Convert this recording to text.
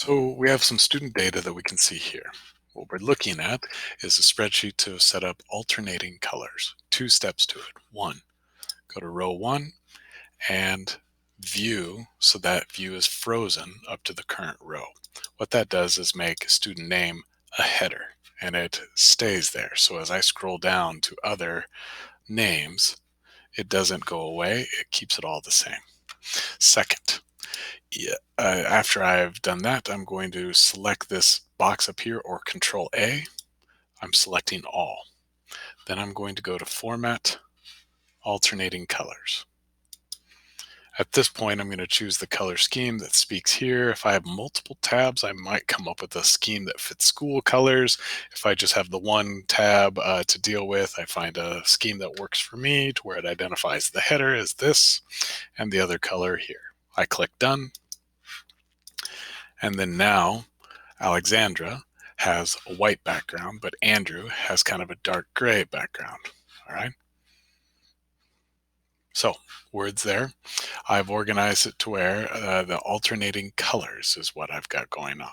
So we have some student data that we can see here. What we're looking at is a spreadsheet to set up alternating colors. Two steps to it. One, go to row one and view so that view is frozen up to the current row. What that does is make student name a header and it stays there. So as I scroll down to other names, it doesn't go away. It keeps it all the same. Second, after I've done that, I'm going to select this box up here or Control A. I'm selecting all. Then I'm going to go to Format, Alternating Colors. At this point, I'm going to choose the color scheme that speaks here. If I have multiple tabs, I might come up with a scheme that fits school colors. If I just have the one tab to deal with, I find a scheme that works for me to where it identifies the header as this and the other color here. I click Done. And then now Alexandra has a white background, but Andrew has kind of a dark gray background. All right. So words there. I've organized it to where the alternating colors is what I've got going on.